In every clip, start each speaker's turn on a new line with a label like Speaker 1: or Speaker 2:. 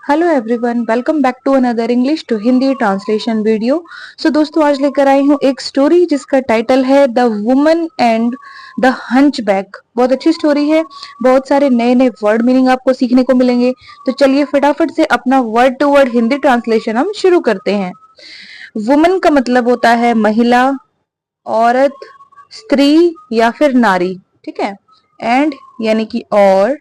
Speaker 1: Hello everyone, welcome back to another English to Hindi translation video. So दोस्तों, आज लेकर आई हूँ एक स्टोरी जिसका टाइटल है the woman and the hunchback. बहुत अच्छी स्टोरी है। बहुत सारे नए नए वर्ड मीनिंग आपको सीखने को मिलेंगे। तो चलिए फटाफट से अपना word to word Hindi translation हम शुरू करते हैं। वुमन का मतलब होता है महिला, औरत, स्त्री या फिर नारी। ठीक है। एंड यानी कि और।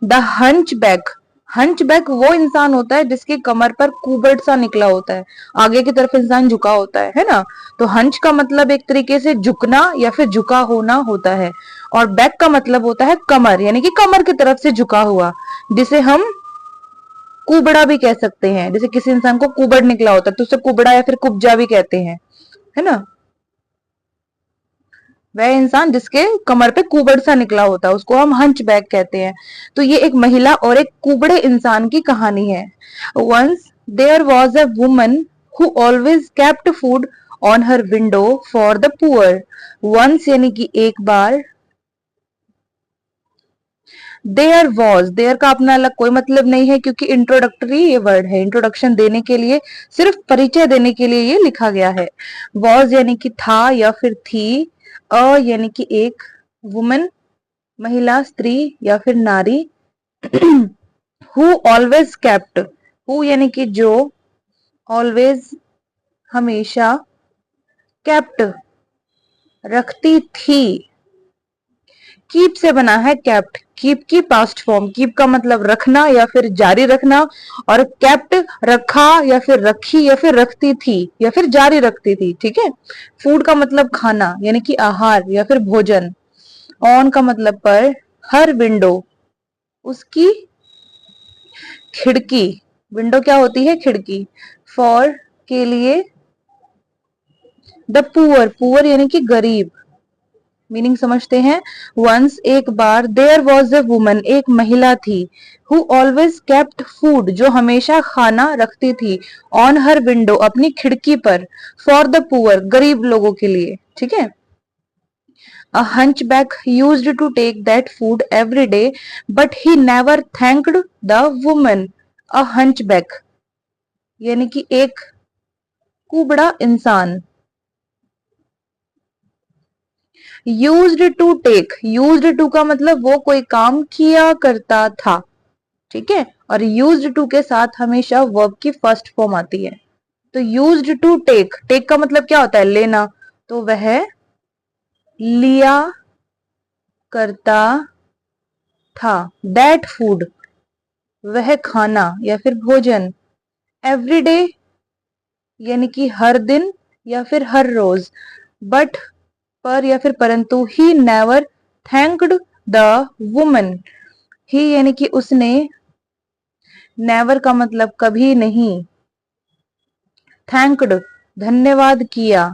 Speaker 1: द हंचबैक, हंचबैक वो इंसान होता है जिसकी कमर पर कुबड़ सा निकला होता है, आगे की तरफ इंसान झुका होता है ना। तो हंच का मतलब एक तरीके से झुकना या फिर झुका होना होता है। और बैक का मतलब होता है कमर, यानी कि कमर की तरफ से झुका हुआ, जिसे हम कुबड़ा भी कह सकते हैं। जैसे किसी इंसान को कुबड़ निकला होता है तो उसे कुबड़ा या फिर कुब्जा भी कहते हैं, है ना। वह इंसान जिसके कमर पे कुबड़ सा निकला होता है उसको हम हंचबैक कहते हैं। तो ये एक महिला और एक कुबड़े इंसान की कहानी है। Once there was a woman who always kept food on her window for the poor. Once यानी कि एक बार। देयर वॉज, देयर का अपना अलग कोई मतलब नहीं है क्योंकि इंट्रोडक्टरी ये वर्ड है, इंट्रोडक्शन देने के लिए, सिर्फ परिचय देने के लिए ये लिखा गया है। वॉज यानी कि था या फिर थी। अ यानी कि एक। वुमन महिला, स्त्री या फिर नारी। हु ऑलवेज केप्ट, हु यानी कि जो, ऑलवेज हमेशा, केप्ट रखती थी। कीप से बना है केप्ट। कीप की पास्ट फॉर्म, कीप का मतलब रखना या फिर जारी रखना, और केप्ट रखा या फिर रखी या फिर रखती थी या फिर जारी रखती थी। ठीक है। फूड का मतलब खाना यानी कि आहार या फिर भोजन। ऑन का मतलब पर। हर विंडो उसकी खिड़की। विंडो क्या होती है? खिड़की। फॉर के लिए। द पुअर, पुअर यानी कि गरीब। मीनिंग समझते हैं। वंस एक बार, देयर वॉज अ वुमन एक महिला थी, हु ऑलवेज केप्ट फूड जो हमेशा खाना रखती थी, ऑन हर विंडो अपनी खिड़की पर, फॉर द पुअर गरीब लोगों के लिए। ठीक है। A hunchback used to take that food every day, but he never thanked the woman. A hunchback यानी कि एक कुबड़ा इंसान। Used to take, used to का मतलब वो कोई काम किया करता था। ठीक है। और यूज्ड टू के साथ हमेशा वर्ब की फर्स्ट फॉर्म आती है। तो यूज्ड टू टेक, टेक का मतलब क्या होता है? लेना। तो वह लिया करता था। दैट फूड वह खाना या फिर भोजन। एवरीडे यानी कि हर दिन या फिर हर रोज। बट पर या फिर परंतु। He never thanked the woman, he यानी कि उसने। नेवर का मतलब कभी नहीं। थैंक्ड धन्यवाद किया।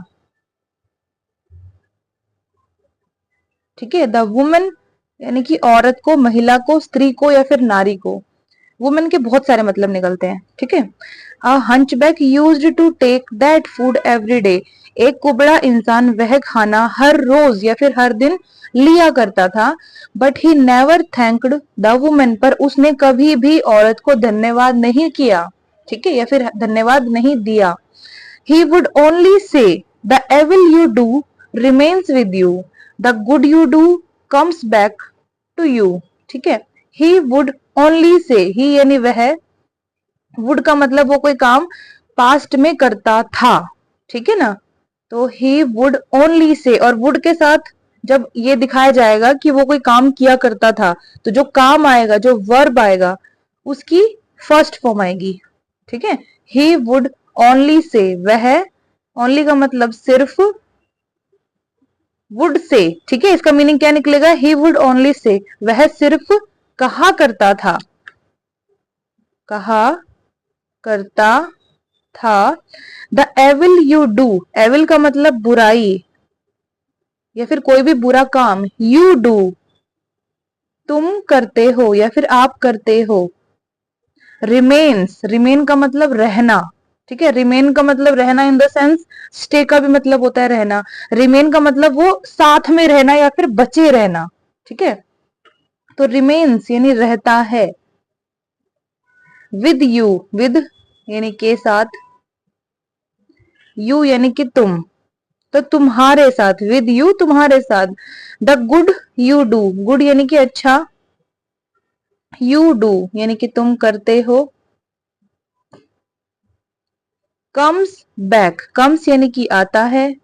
Speaker 1: ठीक है। द वुमन यानी कि औरत को, महिला को, स्त्री को या फिर नारी को। वुमेन के बहुत सारे मतलब निकलते हैं। ठीक है। A hunchback used to take that food every day, एक कुबड़ा इंसान वह खाना हर रोज या फिर हर दिन लिया करता था। But he never thanked the women, पर उसने कभी भी औरत को धन्यवाद नहीं किया। ठीक है। या फिर धन्यवाद नहीं दिया। He would only say the evil you do remains with you, the good you do comes back to you. ठीक है। ही वुड ओनली से, ही यानी वह, वुड का मतलब वो कोई काम पास्ट में करता था। ठीक है ना। तो ही वुड ओनली से, और वुड के साथ जब ये दिखाया जाएगा कि वो कोई काम किया करता था, तो जो काम आएगा, जो वर्ब आएगा, उसकी फर्स्ट फॉर्म आएगी। ठीक है। ही वुड ओनली से, वह, ओनली का मतलब सिर्फ, वुड से। ठीक है। इसका मीनिंग क्या निकलेगा? ही वुड ओनली से, वह सिर्फ कहा करता था, कहा करता था। The evil you do, evil का मतलब बुराई या फिर कोई भी बुरा काम। यू डू तुम करते हो या फिर आप करते हो। रिमेन्स, रिमेन का मतलब रहना। ठीक है। रिमेन का मतलब रहना इन द सेंस, स्टे का भी मतलब होता है रहना। रिमेन का मतलब वो साथ में रहना या फिर बचे रहना। ठीक है। तो रिमेन्स यानी रहता है। विद यू, विद यानी के साथ, यू यानी कि तुम, तो तुम्हारे साथ, विद यू तुम्हारे साथ। The good you do, good यानी कि अच्छा, यू डू यानी कि तुम करते हो। कम्स बैक, कम्स यानी कि आता है,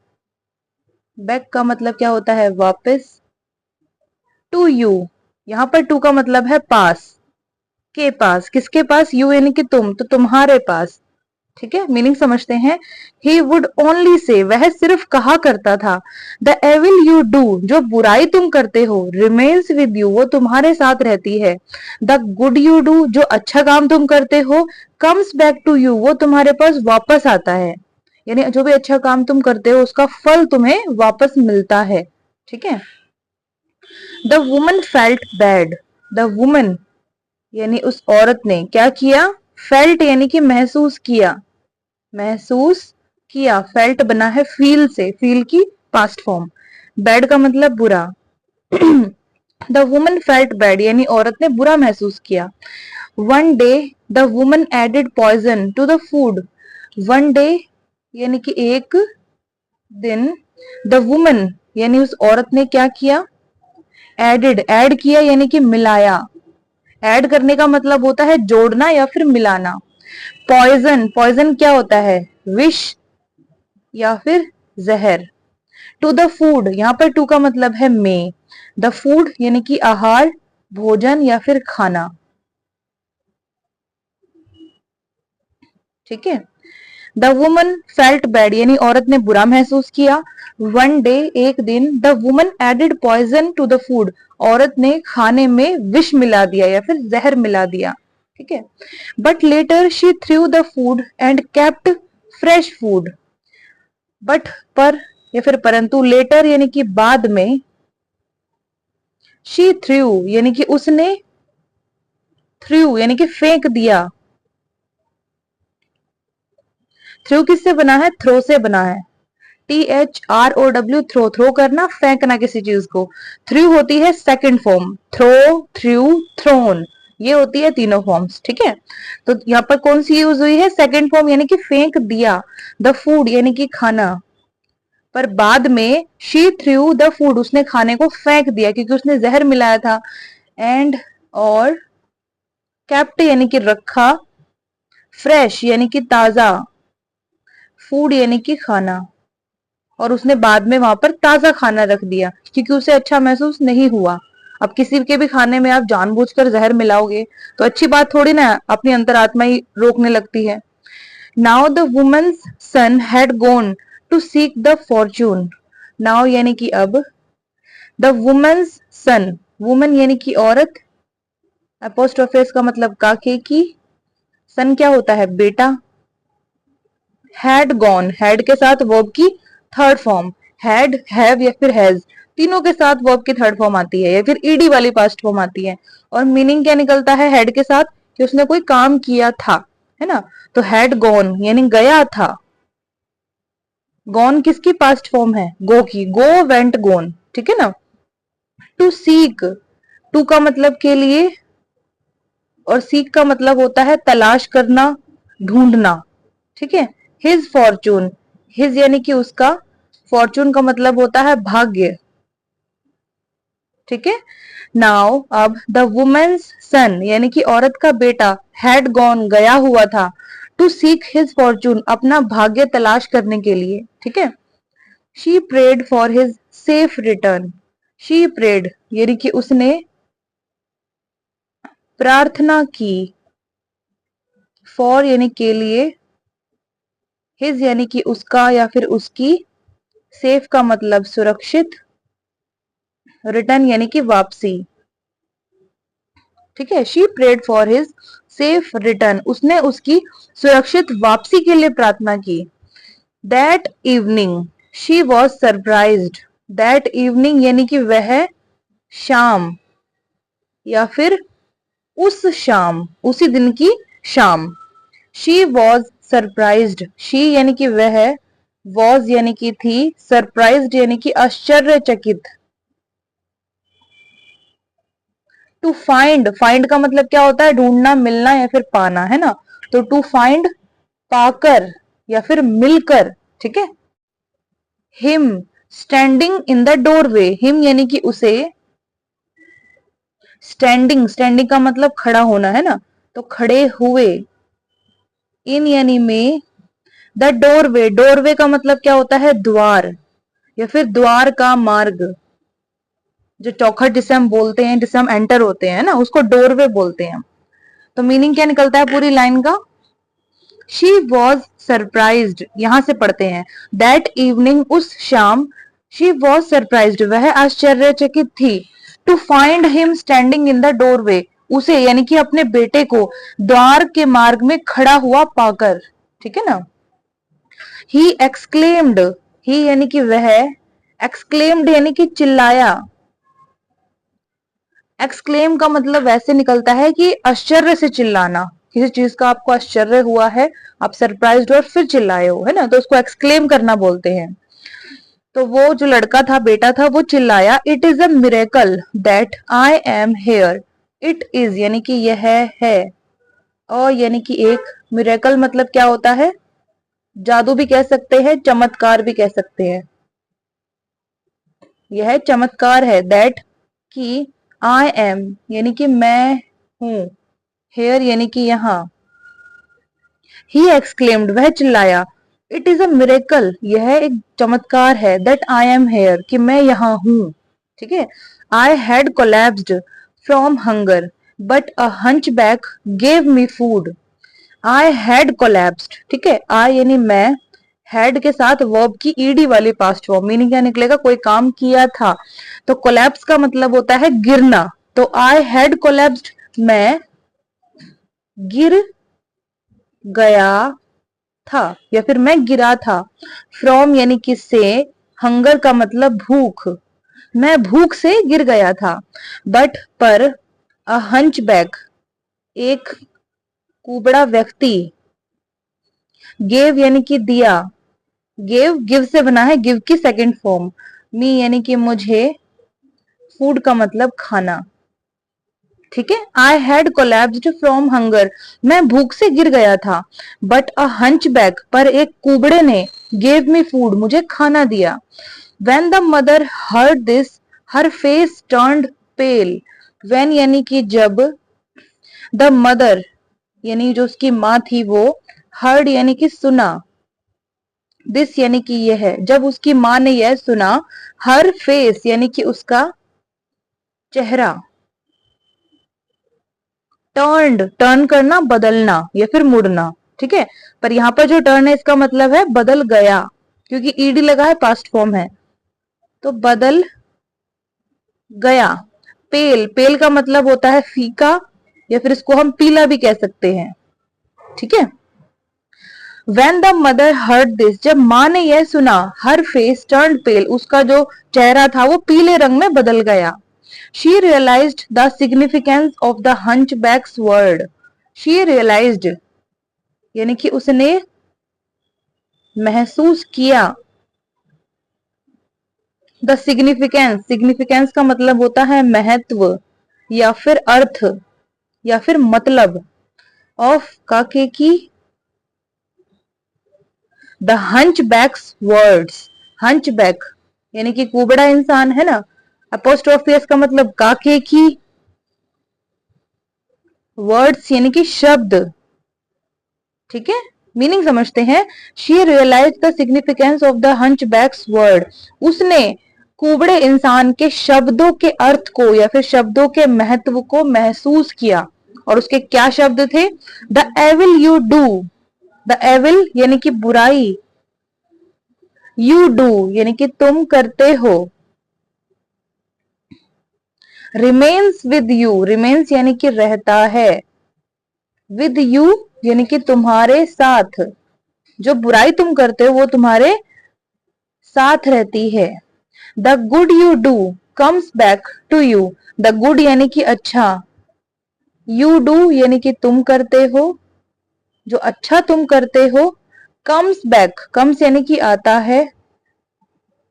Speaker 1: बैक का मतलब क्या होता है, वापस। टू यू, यहां पर टू का मतलब है पास, के पास, किसके पास, यू यानी कि तुम, तो तुम्हारे पास। ठीक है, मीनिंग समझते हैं। ही वुड ओनली से, वह सिर्फ कहा करता था। द एविल यू डू, जो बुराई तुम करते हो, रिमेन्स विद यू, वो तुम्हारे साथ रहती है। द गुड यू डू, जो अच्छा काम तुम करते हो, कम्स बैक टू यू, वो तुम्हारे पास वापस आता है। यानी जो भी अच्छा काम तुम करते हो उसका फल तुम्हें वापस मिलता है। ठीक है। The woman felt bad, the woman यानी उस औरत ने क्या किया, फेल्ट यानी कि महसूस किया, महसूस किया, फेल्ट बना है फील से, फील की पास्ट फॉर्म। बैड का मतलब बुरा। द वुमन फेल्ट बैड यानी औरत ने बुरा महसूस किया। One day the woman added poison to the food, one day यानी कि एक दिन, द वुमन यानी उस औरत ने क्या किया, एडेड, ऐड किया यानी कि मिलाया, ऐड करने का मतलब होता है जोड़ना या फिर मिलाना। पॉइजन, पॉइजन क्या होता है, विष या फिर जहर। टू द फूड, यहाँ पर टू का मतलब है में, द फूड यानी कि आहार, भोजन या फिर खाना। ठीक है। द वुमन फेल्ट बैड यानी औरत ने बुरा महसूस किया। वन डे एक दिन, the woman added poison to the food, औरत ने खाने में विष मिला दिया या फिर जहर मिला दिया। ठीक है। But later she threw the food and kept fresh food, but पर या फिर परंतु, लेटर यानी कि बाद में, शी थ्रू यानी कि उसने, थ्रू यानी कि फेंक दिया, थ्रू किससे बना है, थ्रो से बना है, THROW, थ्रो, थ्रो करना, फेंकना किसी चीज को। थ्रू होती है second form, throw, threw, thrown, ये होती है तीनों फॉर्म्स। ठीक है। तो यहाँ पर कौन सी यूज हुई है, सेकंड फॉर्म यानी कि फेंक दिया, द फूड यानी कि खाना, पर बाद में शी थ्रू द फूड, उसने खाने को फेंक दिया क्योंकि उसने जहर मिलाया था। एंड और केप्ट यानी कि रखा, फ्रेश यानी कि ताजा, फूड यानी कि खाना, और उसने बाद में वहां पर ताजा खाना रख दिया क्योंकि उसे अच्छा महसूस नहीं हुआ। अब किसी के भी खाने में आप जानबूझकर जहर मिलाओगे तो अच्छी बात थोड़ी ना, अपनी अंतरात्मा ही रोकने लगती है। Now the woman's son had gone to seek the fortune, now यानी कि अब, द वुमन्स सन, वुमन यानी कि औरत, अपोस्ट्रोफेस का मतलब काके की, सन क्या होता है, बेटा। हैड गॉन, हैड के साथ वर्ब की थर्ड फॉर्म, हैड, हैव या फिर हैज, तीनों के साथ वर्ब की थर्ड फॉर्म आती है या फिर ईडी वाली पास्ट फॉर्म आती है। और मीनिंग क्या निकलता है हेड के साथ, कि उसने कोई काम किया था, है ना। तो हैड गॉन यानी गया था। गॉन किसकी पास्ट फॉर्म है, गो की, गो वेंट गोन। ठीक है ना। टू सीक, टू का मतलब के लिए, और सीक का मतलब होता है तलाश करना, ढूंढना। ठीक है। हिज फॉर्चून, हिज यानी कि उसका, फॉर्चून का मतलब होता है भाग्य। ठीक है। नाउ अब, द वुमेन्स सन यानी कि औरत का बेटा, हैड गॉन गया हुआ था, टू सीक हिज फॉर्चून अपना भाग्य तलाश करने के लिए। ठीक है। She prayed for his safe return, she prayed यानी कि उसने प्रार्थना की, फॉर यानी के लिए, हिज यानी कि उसका या फिर उसकी, सेफ का मतलब सुरक्षित, रिटर्न यानी कि वापसी। ठीक है। She prayed for his safe return, उसने उसकी सुरक्षित वापसी के लिए प्रार्थना की। That evening she was surprised, that evening यानी कि वह शाम, या फिर उस शाम, उसी दिन की शाम। शी वॉज सरप्राइज्ड, शी यानी कि वह, वॉज यानी कि थी, सरप्राइज्ड यानी कि आश्चर्यचकित। टू फाइंड, फाइंड का मतलब क्या होता है? ढूंढना, मिलना या फिर पाना, है ना? तो टू फाइंड, पाकर या फिर मिलकर, ठीक है। Him standing in the doorway, him यानी कि उसे, स्टैंडिंग, स्टैंडिंग का मतलब खड़ा होना, है ना? तो खड़े हुए, इन यानी में, द डोरवे, डोरवे का मतलब क्या होता है? द्वार या फिर द्वार का मार्ग, जो चौखट जिसे हम बोलते हैं, जिसे हम एंटर होते हैं ना, उसको डोरवे बोलते हैं। तो मीनिंग क्या निकलता है पूरी लाइन का? शी वॉज सरप्राइज्ड, यहां से पढ़ते हैं, दैट इवनिंग, उस शाम, शी वॉज सरप्राइज्ड, वह आश्चर्यचकित थी, to find him standing in the doorway, उसे यानी कि अपने बेटे को द्वार के मार्ग में खड़ा हुआ पाकर, ठीक है ना। ही एक्सक्लेम्ड, ही यानी कि वह, एक्सक्लेम्ड यानी कि चिल्लाया, एक्सक्लेम का मतलब वैसे निकलता है कि आश्चर्य से चिल्लाना, किसी चीज का आपको आश्चर्य हुआ है, आप सरप्राइज्ड और फिर चिल्लाए हो, है ना, तो उसको एक्सक्लेम करना बोलते हैं। तो वो जो लड़का था, बेटा था, वो चिल्लाया, it is a miracle that I am here, it is यानी कि यह है, और यानी कि एक, मिरेकल मतलब क्या होता है? जादू भी कह सकते हैं, चमत्कार भी कह सकते हैं। यह चमत्कार है, दैट कि, आई एम यानी कि मैं हूं, हेयर यानी कि यहां, ही एक्सक्लेम्ड वह चिल्लाया, इट इज अ मिरेकल यह एक चमत्कार है, दैट आई एम हेयर कि मैं यहां हूं, ठीक है। I had collapsed from hunger but a hunchback gave me food, I had collapsed, ठीक है, आई यानी मैं, हैड के साथ वर्ब की ईडी वाली पास्ट फॉर्म, मीनिंग क्या निकलेगा? कोई काम किया था। तो कोलैप्स का मतलब होता है गिरना, तो आई हैड कोलैप्स्ड, मैं गिर गया था या फिर मैं गिरा था। फ्रॉम यानी कि से, हंगर का मतलब भूख, मैं भूख से गिर गया था। बट पर, अ हंचबैक एक कुबड़ा व्यक्ति, गेव यानी कि दिया, गिव, गिव से बना है, गिव की सेकंड फॉर्म, मी यानी कि मुझे, फूड का मतलब खाना, ठीक है। I had collapsed from hunger, मैं भूख से गिर गया था। बट अ हंचबैक पर एक कुबड़े ने, गेव मी फूड मुझे खाना दिया। When the mother heard this her face turned pale, when यानी कि जब, द मदर यानी जो उसकी माँ थी वो, हर्ड यानी कि सुना, दिस यानी कि यह है, जब उसकी माँ ने यह सुना, हर फेस यानी कि उसका चेहरा, टर्न्ड, टर्न करना, बदलना या फिर मुड़ना, ठीक है। पर यहां पर जो टर्न है इसका मतलब है बदल गया, क्योंकि ईडी लगा है, पास्ट फॉर्म है, तो बदल गया। पेल, पेल का मतलब होता है फीका, या फिर इसको हम पीला भी कह सकते हैं, ठीक है। When the mother heard this, जब माँ ने यह सुना, her face turned pale, उसका जो चेहरा था वो पीले रंग में बदल गया। She realized the significance of the hunchback's word. She realized यानी कि उसने महसूस किया, द सिग्निफिकेंस, सिग्निफिकेंस का मतलब होता है महत्व या फिर अर्थ या फिर मतलब, ऑफ काके की, द हंचबैक्स वर्ड्स, हंचबैक यानी कि कुबड़ा इंसान, है ना। अपोस्ट्रोफियस का मतलब काके की, वर्ड्स यानी कि शब्द, ठीक है। मीनिंग समझते हैं। She realize the significance of the hunchbacks word, उसने कुबड़े इंसान के शब्दों के अर्थ को या फिर शब्दों के महत्व को महसूस किया। और उसके क्या शब्द थे? The evil you do, the evil यानी कि बुराई, यू डू यानी कि तुम करते हो, रिमेन्स विद यू, रिमेन्स यानी कि रहता है, विद यू यानी कि तुम्हारे साथ, जो बुराई तुम करते हो वो तुम्हारे साथ रहती है। The good you do comes back to you, the good यानी कि अच्छा, यू डू यानी कि तुम करते हो, जो अच्छा तुम करते हो, कम्स बैक, कम्स यानी कि आता है,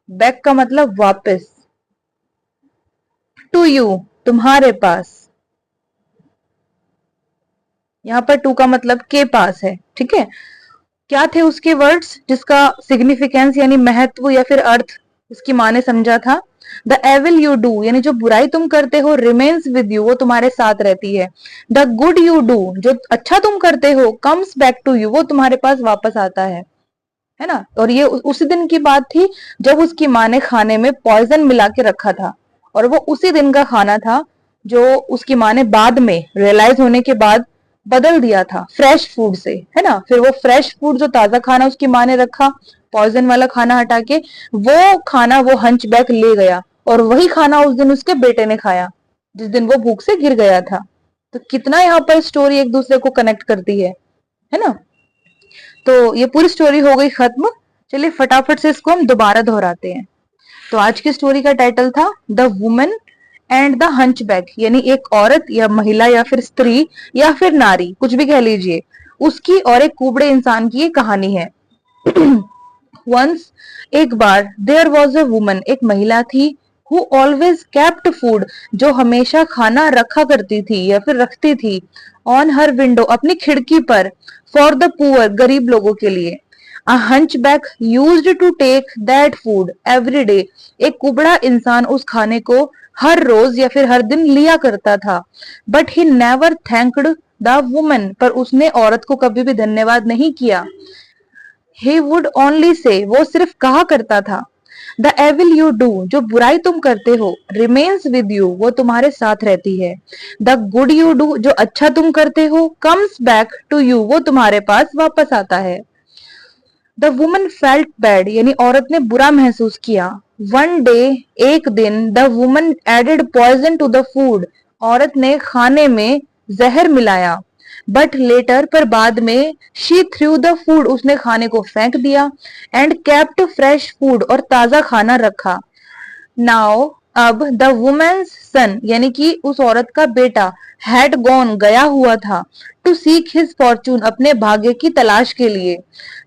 Speaker 1: बैक का मतलब वापस, टू यू तुम्हारे पास, यहाँ पर टू का मतलब के पास है, ठीक है। क्या थे उसके वर्ड्स जिसका सिग्निफिकेंस यानी महत्व या फिर अर्थ उसकी माँ ने समझा था? द एविल यू डू यानी जो बुराई तुम करते हो, रिमेन्स विद यू वो तुम्हारे साथ रहती है। द गुड यू डू जो अच्छा तुम करते हो, कम्स बैक टू यू वो तुम्हारे पास वापस आता है ना। और ये उसी दिन की बात थी जब उसकी माँ ने खाने में पॉइजन मिला के रखा था, और वो उसी दिन का खाना था जो उसकी माँ ने बाद में रियलाइज होने के बाद बदल दिया था फ्रेश फूड से, है ना। फिर वो फ्रेश फूड जो ताजा खाना उसकी माँ ने रखा, पॉइजन वाला खाना हटा के वो खाना वो हंचबैक ले गया, और वही खाना उस दिन उसके बेटे ने खाया जिस दिन वो भूख से गिर गया था। तो कितना यहाँ पर स्टोरी एक दूसरे को कनेक्ट करती है ना। तो ये पूरी स्टोरी हो गई खत्म। चलिए फटाफट से इसको हम दोबारा दोहराते हैं। तो आज की स्टोरी का टाइटल था the woman and the hunchback, यानी एक औरत या महिला या फिर स्त्री या फिर नारी, कुछ भी कह लीजिए, उसकी और एक कुबड़े इंसान की ये कहानी है। वंस एक बार देयर वॉज अ वुमन, एक महिला थी, हु ऑलवेज केप्ट फूड जो हमेशा खाना रखा करती थी या फिर रखती थी, ऑन हर विंडो अपनी खिड़की पर, फॉर द पुअर गरीब लोगों के लिए। A hunchback used to take that food every day, एक कुबड़ा इंसान उस खाने को हर रोज या फिर हर दिन लिया करता था। But he never thanked the woman, पर उसने औरत को कभी भी धन्यवाद नहीं किया। ही वुड ओनली से, वो सिर्फ कहा करता था, द एविल यू डू जो बुराई तुम करते हो, रिमेन्स विद यू वो तुम्हारे साथ रहती है। द गुड यू डू जो अच्छा तुम करते हो, कम्स बैक टू यू वो तुम्हारे पास वापस आता है। द वुमन फेल्ट बैड यानी औरत ने बुरा महसूस किया। वन डे एक दिन, the woman added poison to the food औरत ने खाने में जहर मिलाया। बट लेटर पर बाद में, शी थ्रू द फूड उसने खाने को फेंक दिया, एंड केप्ट फ्रेश फूड और ताजा खाना रखा। नाउ अब द वुमेन्स सन यानी कि उस औरत का बेटा, हैड गॉन गया हुआ था, टू सीक हिज फॉर्चून अपने भाग्य की तलाश के लिए।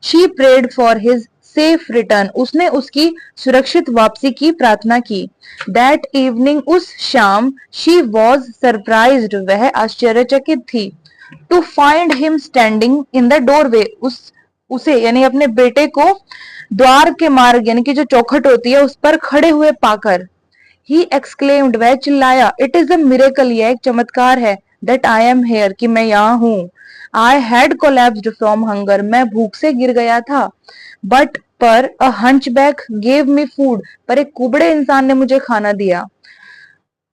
Speaker 1: She prayed for his safe return उसने उसकी सुरक्षित वापसी की प्रार्थना की। दैट इवनिंग उस शाम, शी वॉज सरप्राइज्ड वह आश्चर्यचकित थी, to find him standing in the doorway उसे यानी अपने बेटे को द्वार के मार्ग यानी कि जो चौखट होती है उस पर खड़े हुए पाकर। ही एक्सक्लेम्ड वह चिल्लाया, इट इज अ मिरेकल यह एक चमत्कार है, दैट आई एम हेयर कि मैं यहाँ हूँ। I had collapsed from hunger मैं भूख से गिर गया था। बट पर अ हंचबैक गेव मी फूड पर एक कुबड़े इंसान ने मुझे खाना दिया।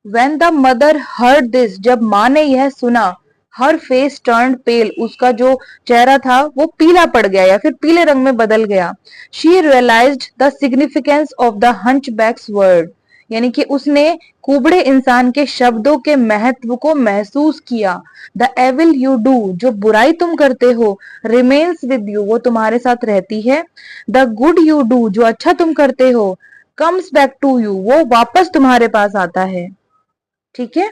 Speaker 1: When the mother heard this जब माँ ने यह सुना, her face turned pale उसका जो चेहरा था वो पीला पड़ गया या फिर पीले रंग में बदल गया। She realized the significance of the hunchback's word यानी कि उसने कुबड़े इंसान के शब्दों के महत्व को महसूस किया। द एविल यू डू जो बुराई तुम करते हो, रिमेन्स विद यू वो तुम्हारे साथ रहती है। द गुड यू डू जो अच्छा तुम करते हो, कम्स बैक टू यू वो वापस तुम्हारे पास आता है। ठीक है,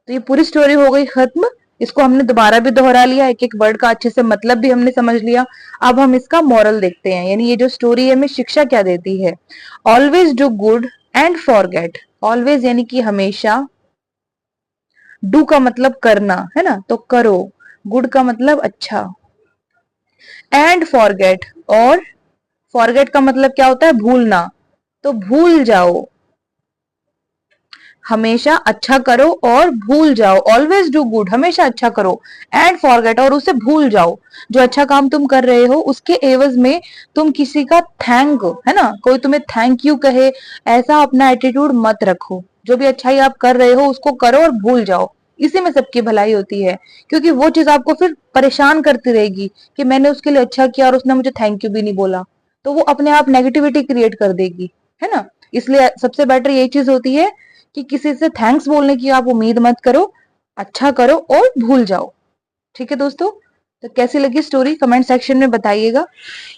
Speaker 1: तो ये पूरी स्टोरी हो गई खत्म। इसको हमने दोबारा भी दोहरा लिया, एक एक वर्ड का अच्छे से मतलब भी हमने समझ लिया। अब हम इसका मॉरल देखते हैं, यानी ये जो स्टोरी है हमें शिक्षा क्या देती है। Always do good and forget, always यानी कि हमेशा, डू का मतलब करना है ना, तो करो, गुड का मतलब अच्छा, एंड फॉरगेट, और फॉरगेट का मतलब क्या होता है, भूलना, तो भूल जाओ। हमेशा अच्छा करो और भूल जाओ, ऑलवेज डू गुड हमेशा अच्छा करो, एंड फॉरगेट और उसे भूल जाओ। जो अच्छा काम तुम कर रहे हो उसके एवज में तुम किसी का थैंक, है ना, कोई तुम्हें थैंक यू कहे, ऐसा अपना एटीट्यूड मत रखो। जो भी अच्छाई आप कर रहे हो उसको करो और भूल जाओ, इसी में सबकी भलाई होती है। क्योंकि वो चीज आपको फिर परेशान करती रहेगी कि मैंने उसके लिए अच्छा किया और उसने मुझे थैंक यू भी नहीं बोला, तो वो अपने आप नेगेटिविटी क्रिएट कर देगी, है ना। इसलिए सबसे बेटर यही चीज होती है कि किसी से थैंक्स बोलने की आप उम्मीद मत करो, अच्छा करो और भूल जाओ। ठीक है दोस्तों, तो कैसी लगी स्टोरी कमेंट सेक्शन में बताइएगा।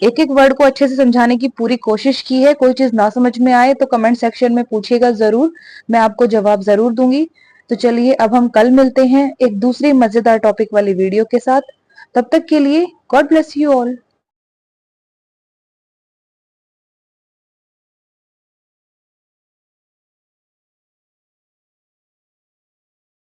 Speaker 1: एक एक वर्ड को अच्छे से समझाने की पूरी कोशिश की है, कोई चीज ना समझ में आए तो कमेंट सेक्शन में पूछिएगा जरूर, मैं आपको जवाब जरूर दूंगी। तो चलिए अब हम कल मिलते हैं एक दूसरी मजेदार टॉपिक वाली वीडियो के साथ। तब तक के लिए गॉड ब्लेस यू ऑल।